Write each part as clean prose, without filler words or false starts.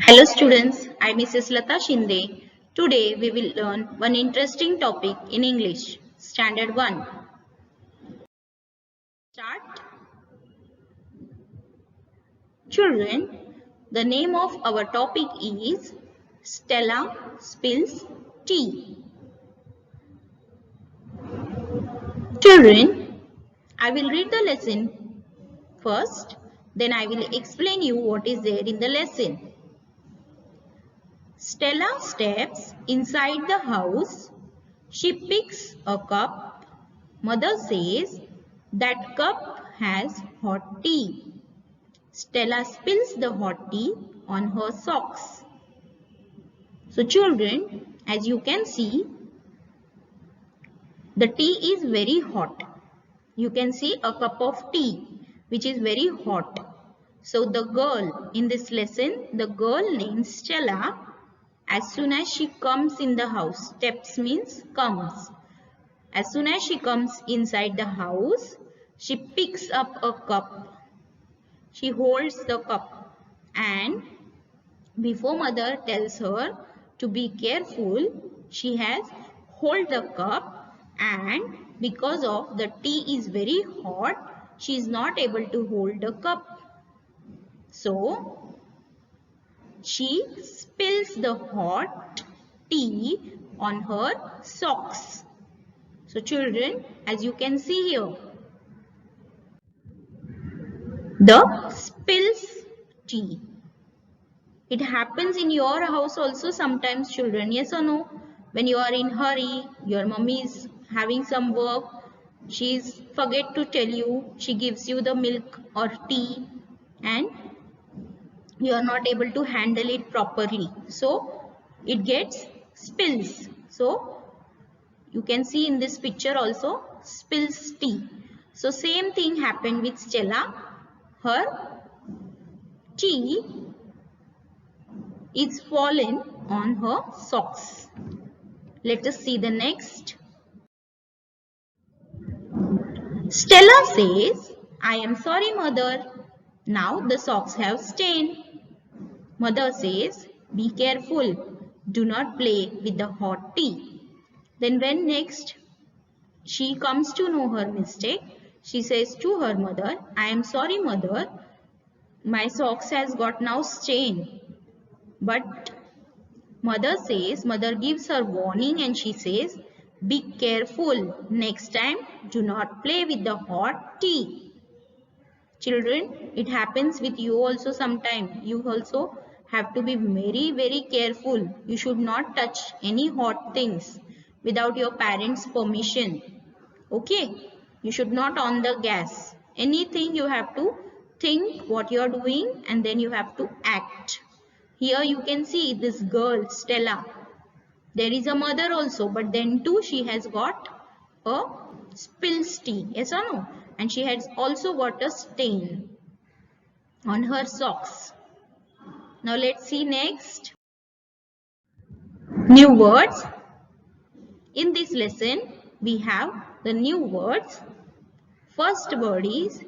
Hello students, I am Mrs. Lata Shinde. Today we will learn one interesting topic in English, Standard 1. Start. Children, the name of our topic is Stella Spills Tea. Children, I will read the lesson first, then I will explain you what is there in the lesson. Stella steps inside the house. She picks a cup. Mother says that cup has hot tea. Stella spills the hot tea on her socks. So children, as you can see, the tea is very hot. You can see a cup of tea which is very hot. So the girl in this lesson, the girl named Stella, as soon as she comes in the house, steps means comes. As soon as she comes inside the house, she picks up a cup. She holds the cup and before mother tells her to be careful, she has hold the cup and because of the tea is very hot, she is not able to hold the cup. So, she spills the hot tea on her socks. So children, as you can see here, the spills tea. It happens in your house also sometimes children, yes or no? When you are in hurry, your mummy is having some work, she's forget to tell you, she gives you the milk or tea and you are not able to handle it properly. So it gets spills. So you can see in this picture also spills tea. So same thing happened with Stella. Her tea is fallen on her socks. Let us see the next. Stella says, I am sorry mother. Now the socks have stained. Mother says, be careful. Do not play with the hot tea. Then when next she comes to know her mistake, she says to her mother, I am sorry mother. My socks has got now stained. But mother gives her warning and she says, be careful. Next time, do not play with the hot tea. Children, it happens with you also sometime. You also have to be very careful. You should not touch any hot things without your parents' permission. Okay? You should not on the gas. Anything you have to think what you are doing and then you have to act. Here you can see this girl, Stella. There is a mother also, but then too she has got a spills tea. Yes or no? And she has also got a stain on her socks. Now let's see next. New words. In this lesson, we have the new words. First word is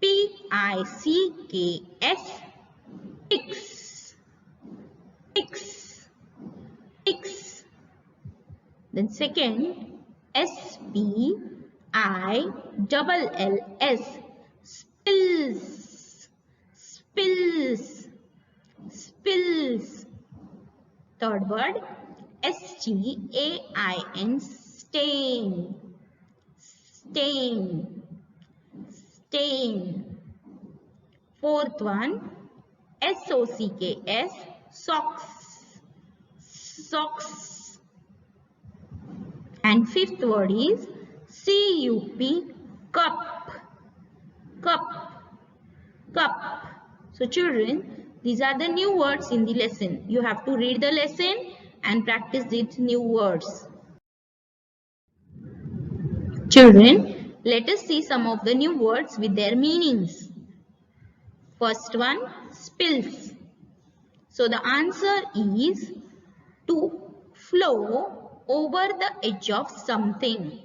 P-I-C-K-S. Picks. Picks. Picks. Then second, S-P-I-L-L-S. Spills. Spills. Spills. Third word, S-T-A-I-N. Stain. Stain. Stain. Fourth one, S-O-C-K-S. Socks. Socks. And fifth word is C-U-P. Cup. Cup. Cup. So children, these are the new words in the lesson. You have to read the lesson and practice these new words. Children, let us see some of the new words with their meanings. First one, spills. So the answer is to flow over the edge of something.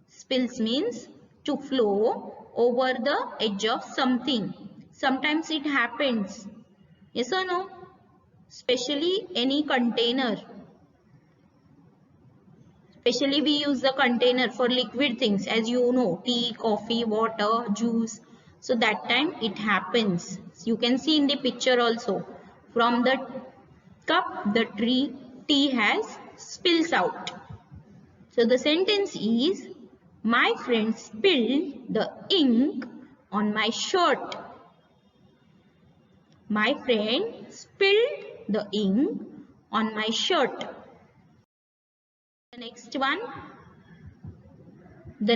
Spills means to flow over the edge of something. Sometimes it happens. Yes or no? especially any container. Especially we use the container for liquid things, as you know, tea, coffee, water, juice. So that time it happens. You can see in the picture also. From the cup, the tea has spills out. So the sentence is, my friend spilled the ink on my shirt. My friend spilled the ink on my shirt. The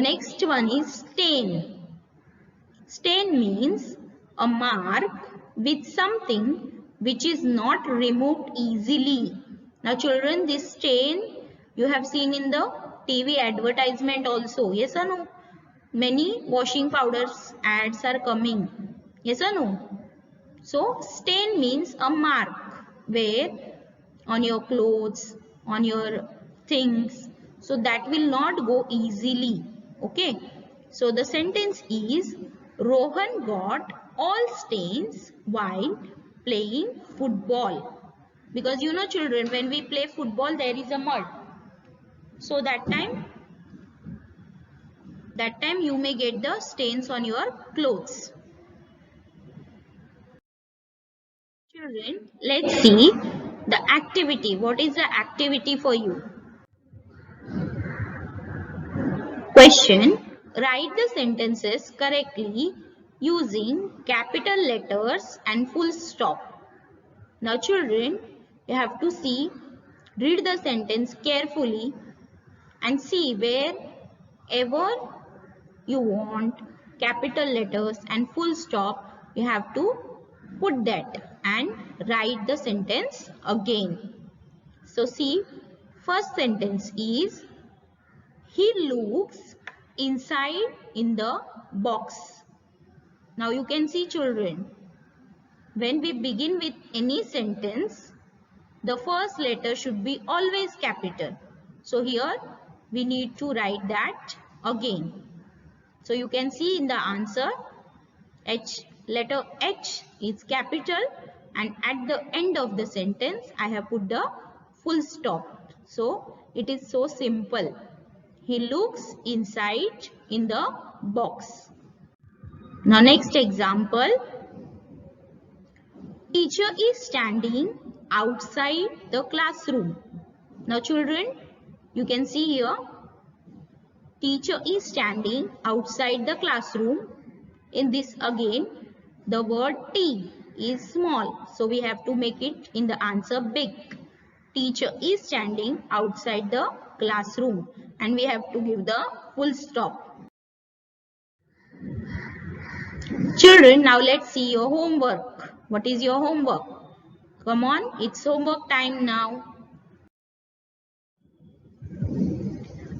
next one is stain. Stain means a mark with something which is not removed easily. Now children, this stain you have seen in the TV advertisement also. Yes or no? Many washing powders ads are coming. Yes or no? So stain means a mark where on your clothes, on your things. So that will not go easily. Okay. So the sentence is, Rohan got all stains while playing football. Because you know children, when we play football there is a mud. So that time you may get the stains on your clothes. Children, let's see the activity. What is the activity for you? Question. Write the sentences correctly using capital letters and full stop. Now children, you have to read the sentence carefully and see wherever you want capital letters and full stop, you have to put that and write the sentence again. So see, first sentence is, he looks inside in the box. Now you can see children, when we begin with any sentence, the first letter should be always capital. So here we need to write that again. So you can see in the answer, letter H is capital, and at the end of the sentence I have put the full stop. So it is so simple. He looks inside in the box. Now next example. Teacher is standing outside the classroom. Now children, you can see here, teacher is standing outside the classroom. In this again, the word T is small. So we have to make it in the answer big. Teacher is standing outside the classroom. And we have to give the full stop. Children, now let's see your homework. What is your homework? Come on, it's homework time now.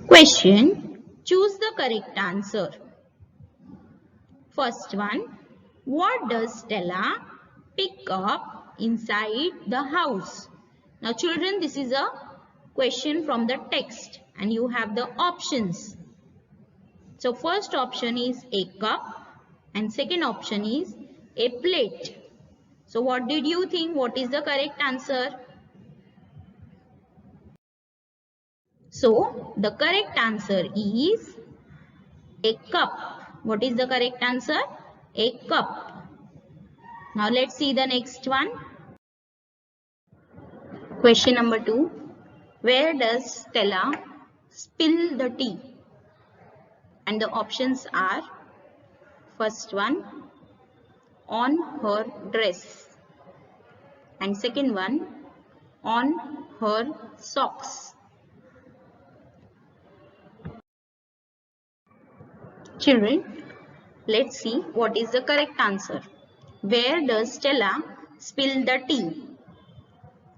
Question. Choose the correct answer. First one. What does Stella pick up inside the house? Now children, this is a question from the text and you have the options. So first option is a cup and second option is a plate. So what did you think? What is the correct answer? So the correct answer is a cup. What is the correct answer? A cup. Now let's see the next one. Question number 2. Where does Stella spill the tea? And the options are, first one, on her dress, and second one, on her socks. Children, let's see what is the correct answer. Where does Stella spill the tea?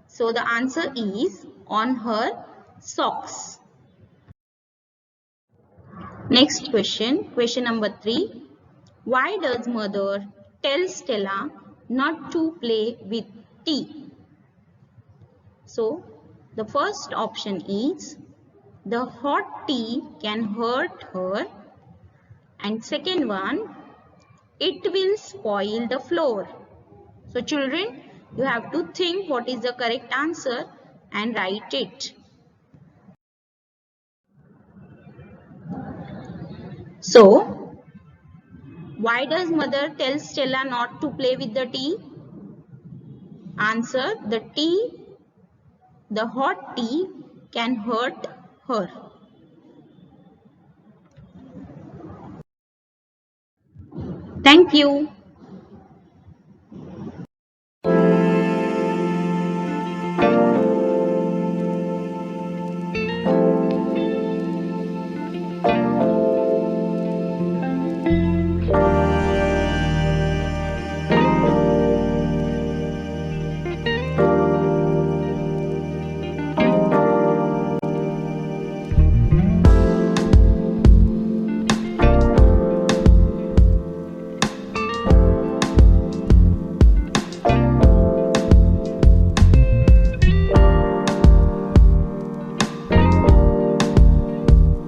So the answer is on her socks. Next question, question number 3. Why does mother tell Stella not to play with tea? So the first option is, the hot tea can hurt her, and second one, it will spoil the floor. So children, You have to think what is the correct answer and write it. So, why does mother tell Stella not to play with the tea? Answer, the hot tea can hurt her. Thank you.